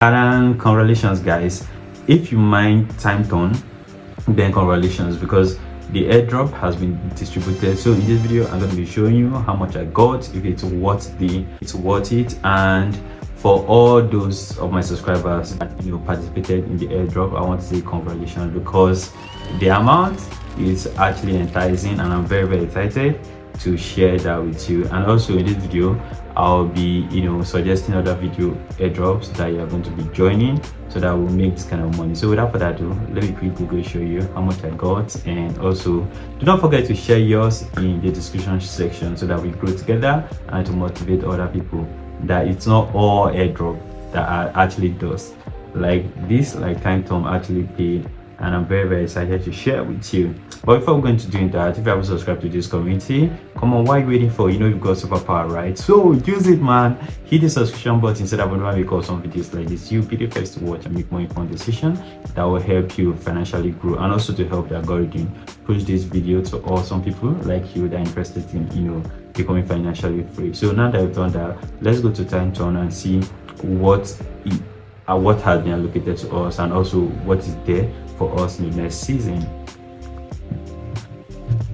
And congratulations, guys. If you mine Timeton, then congratulations, because the airdrop has been distributed. So in this video, I'm going to be showing you how much I got, if it's worth it. And for all those of my subscribers that participated in the airdrop, I want to say congratulations, because the amount is actually enticing, and I'm very excited to share that with you. And also in this video, I'll be suggesting other video airdrops that you are going to be joining, so that will make this kind of money. So without further ado, let me quickly go show you how much I got. And also do not forget to share yours in the description section, so that we grow together and to motivate other people, that it's not all airdrop that actually does like this, like Timeton actually pay. And I'm very excited to share with you. But before we're going to do that, if you haven't subscribed to this community, come on, what are you waiting for? You've got superpower, right? So use it, man. Hit the subscription button so that whenever I make awesome videos like this, you'll be the first to watch and make more informed decisions that will help you financially grow, and also to help the algorithm push this video to awesome people like you that are interested in becoming financially free. So now that I've done that, let's go to Timeton and see what has been allocated to us, and also what is there for us in the next season.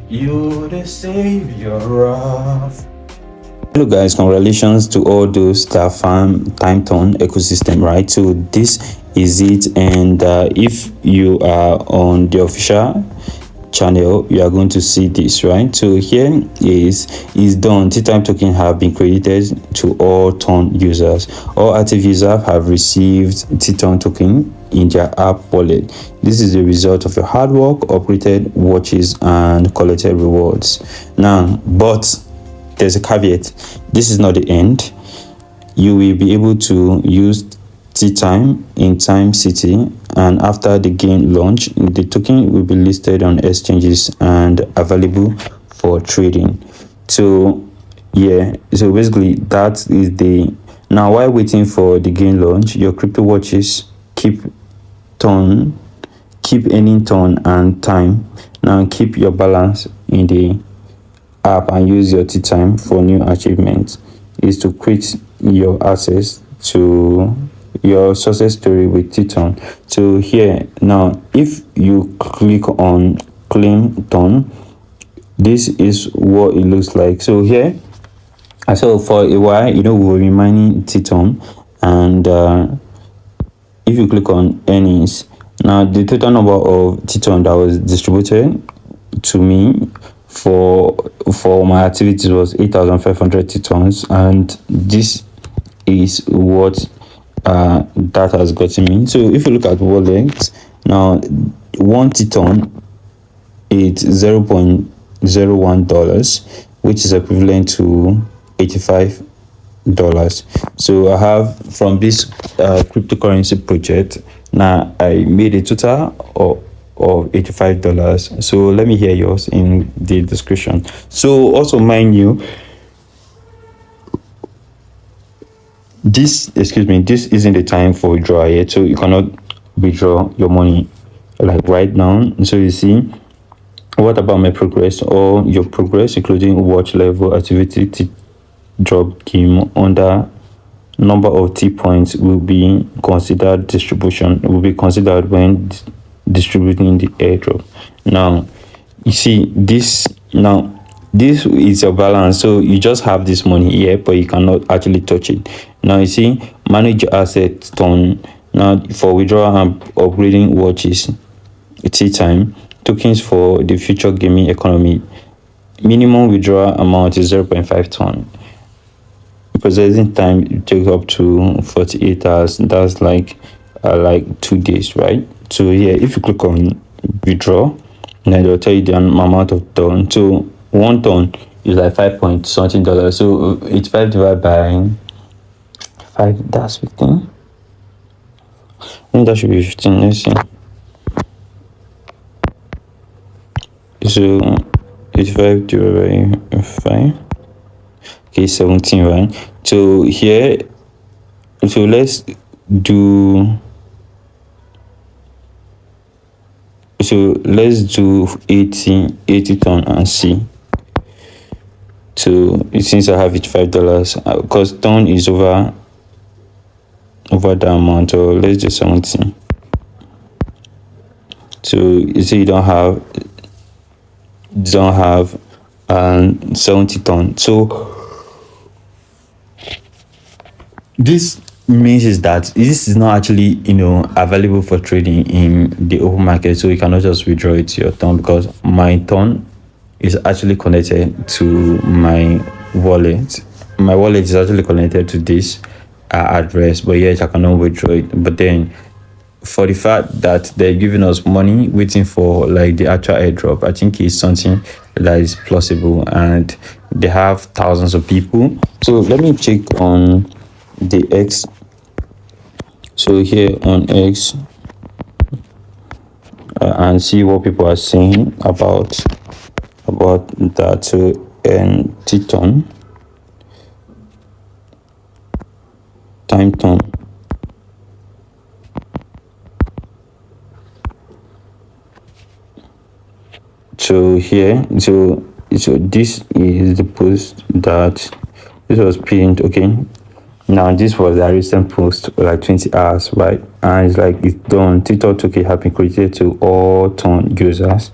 You're the savior of. Hello guys, congratulations to all those that found Timeton ecosystem, right? So this is it. And if you are on the official channel, you are going to see this, right? So here is done. T-Time token have been credited to all Ton users. All active users have received T-Time token in their app wallet. This is the result of your hard work, upgraded watches, and collected rewards. Now, but there's a caveat. This is not the end. You will be able to use T-Time in Time City, and after the game launch, the token will be listed on exchanges and available for trading. So yeah, so basically that is the. Now while waiting for the game launch, your crypto watches keep earning Ton and time. Now keep your balance in the app and use your T-Time for new achievements. Is to create your access to your success story with Timeton. So here now, if you click on claim Ton, this is what it looks like. So here, so for a while, we were mining Timeton, and if you click on earnings, now the total number of Timeton that was distributed to me for my activities was 8,500 Timetons, and this is what that has gotten me. So if you look at wallet, now one Timeton is $0.01, which is equivalent to $85. So I have from this cryptocurrency project, now I made a total of $85. So let me hear yours in the description. So also, mind you, this isn't the time for withdrawal yet, so you cannot withdraw your money like right now. So you see, what about my progress? Or your progress, including watch level, activity, drop game under number of T points, will be considered when distributing the airdrop. Now you see this. Now this is your balance, so you just have this money here, but you cannot actually touch it. Now you see, manage your assets Ton. Now for withdrawal and upgrading watches, T-Time tokens for the future gaming economy. Minimum withdrawal amount is 0.5 Ton. Processing time takes up to 48 hours. That's like 2 days, right? So yeah, if you click on withdraw, then they'll tell you the amount of Ton. So 1 Ton is like $5 point something. So it's 5 divided by 5. That's 15. I think that should be 15. Let's see. So 85 divided by 5. Okay, 17, right? So here, so let's do 80 Ton and see. So since I have it $5, because Ton is over over the amount, or let's do 70. So you see you don't have 70 ton. So this means is that this is not actually available for trading in the open market, so you cannot just withdraw it to your ton, because my ton is actually connected to my wallet. My wallet is actually connected to this address, but yet I cannot withdraw it. But then for the fact that they're giving us money waiting for like the actual airdrop, I think it's something that is plausible, and they have thousands of people. So let me check on the X. So here on X, and see what people are saying about that. So Timeton. So here, so this is the post that this was pinned. Okay, now this was a recent post, like 20 hours, right? And it's like, it's done. TikTok token have been created to all ton users.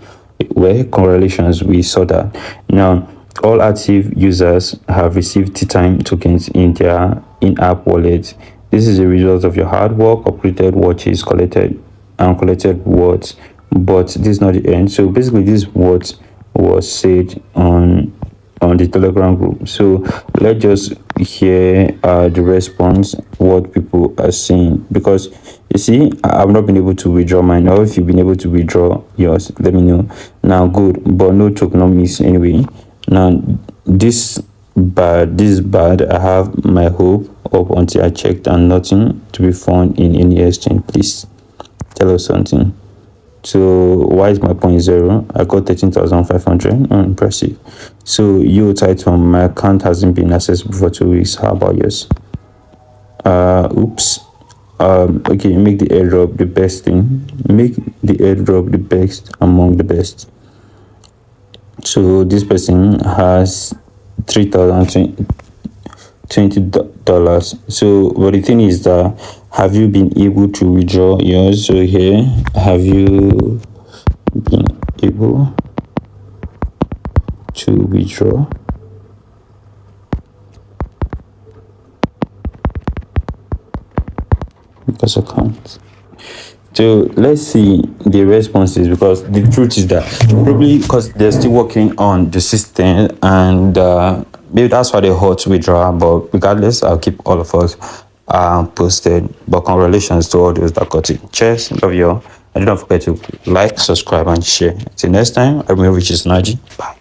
Where correlations, we saw that. Now all active users have received T-Time tokens in their in-app wallet. This is a result of your hard work, operated watches, collected words. But this is not the end. So basically, this what was said on the Telegram group. So let's just hear the response, what people are saying, because you see, I've not been able to withdraw mine. Or if you've been able to withdraw yours, let me know. Now, good, but no tokenomics anyway. Now this is bad. I have my hope up until I checked, and nothing to be found in any exchange. Please tell us something. So why is my point 0? I got 13,500. Impressive. So you Timeton, my account hasn't been accessible for 2 weeks. How about yours? Oops. Okay, make the airdrop the best thing. Make the airdrop the best among the best. So this person has $3,020. So but the thing is that, have you been able to withdraw yours? So here, have you been able to withdraw? Because I can't. So let's see the responses, because the truth is that probably because they're still working on the system, and maybe that's why they hold to withdraw. But regardless, I'll keep all of us posted. But congratulations to all those that got it. Cheers, love you all, and don't forget to like, subscribe, and share. Till next time, I'm your Richard Naji. Bye.